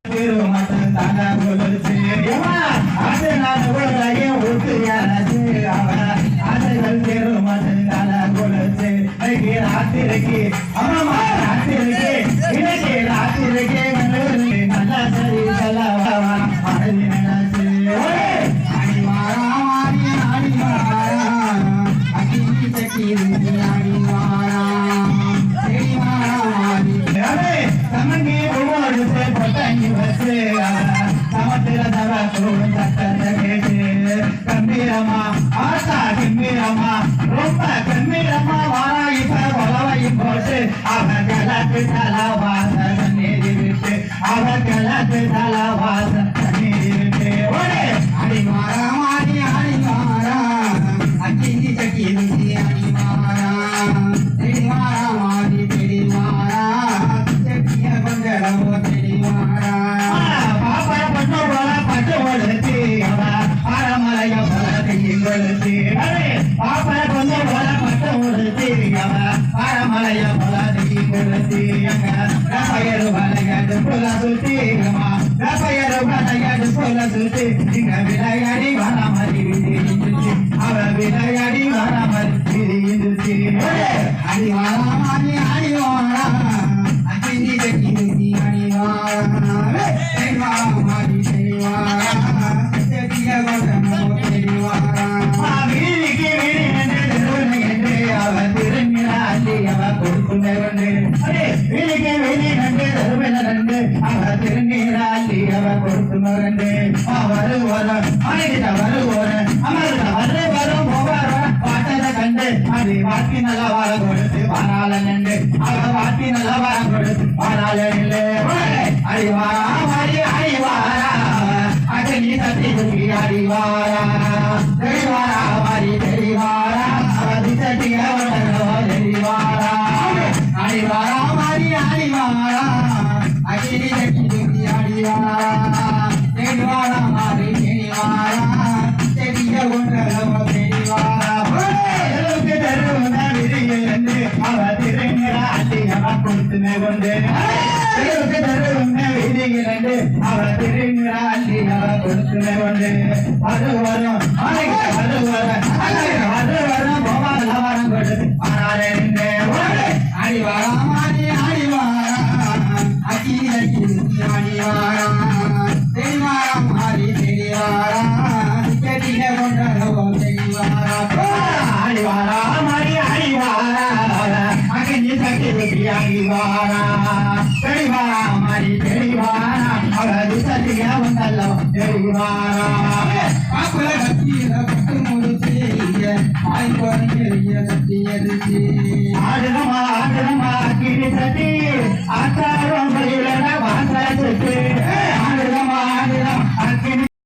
மட்டும் தாங்க கொடுத்து அது நான் உலகையும் ஊற்றியாச்சு அவன் ஆசைகள் பேரு மட்டும் தாங்க கொடுத்து ராத்திரிக்கு அம்மா ராத்திரிக்கு இன்னைக்கு ராத்திரிக்கு நல்லா சரி செல்லவா நினைச்சு சமங்கி ஒவ்வொரு பொட்டங்கி வச்சு சமத்திர தவ கேட்டு கம்பீரமா ஆசா கம்பீரமா ரொம்ப கம்பீரமா வாராயி உலவையை போட்டு அவன் கிழக்கு தலவாச நீதி விட்டு அவன் கிழக்கு தலவாச நீதி விட்டு அடி மாறா மாறி அடி மாறா அக்கிஞ்சி சக்கி ருசி அடி மாறா தெடி மாறா மாறி தெடி மாறா சக்கிய கொஞ்சம் தெடி மாறா பாப்பா பட்டு போல பட்டு ஒழுத்தி அவன் ஆரமலைய போல கையில் ஒழுத்தி பாப்பா கொஞ்சம் போல பட்டு ஒழுத்தி அவன் ஆரமலைய போல கையில் ஒழுத்தி பெயரு வளையாது போல சுத்தி பெயரு வளையாது போல சுத்தி இங்க விளையாடி வராமதி விதிச்சு அவ விளையாடி வராமதி விதிச்சு அடி வாராமதி அடி வாரா அக்கிஞ்சி தக்கி ருசி அடி வாரா தெய்வாமதி தெய்வாரா தெரிய வந்தமோ தெய்வாரா வீதிக்கு வீதி என்று அவ திரும்பினா அள்ளி அவ கொடுக்குண்டே வந்து வீதிக்கு வீதி நன்று தருவில நன்று அவ திரும்பினா அள்ளி அவ கொடுக்குண்டு வருவோர அனைகிட்ட வருவோர அமர்கிட்ட வரும் போவார பாட்டத கண்டு அது வாட்டி நல்ல வார கொடுத்து வாரால நண்டு அவ வாட்டி நல்ல வார கொடுத்து வாரால நின்று அடிவாரா மாறி அடிவாரா அகனி தட்டி குட்டி அடிவாரா தெளிவாரா மாறி தெளிவாரா அவதி தட்டிய தெளிவாரா அடிவாரா மாறி அடிவாரா அகனி தட்டி குட்டி அடிவாரா தெளிவாரா மாறி தெளிவாரா தெரிய ஒன்றளவோ தெளிவாரா தருவன விதியில் என்று அவ திருங்கிற அள்ளி அவ கொடுத்துமே கொண்டு தருவன விதியில் என்று அவ திருங்கிற அள்ளி அவ கொடுத்துமே கொண்டு அது வரும் அது வரும் போவாத வரம் கொடுத்து ஆனாலே அடிவாரா மாறி அடிவாரா அக்கி அடிவாரா தெளிவாரா மாறி தெளிவாரா தெரிய கொண்டளவோ தெளிவாரா அடிவாரா மாறி அடிவாரா அகஞ்சி சக்தி ருசி அடிவாரா தெளிவாரா மாறி தெளிவாரா அவதி சத்திய வந்தல்லவோ தெளிவாரா காக்குல கத்தியில பட்டு முடிச்சு ஆய் குறைஞ்செறிய சத்திய ருசி ஆடுமா கிரி சத்தி ஆச்சாரோ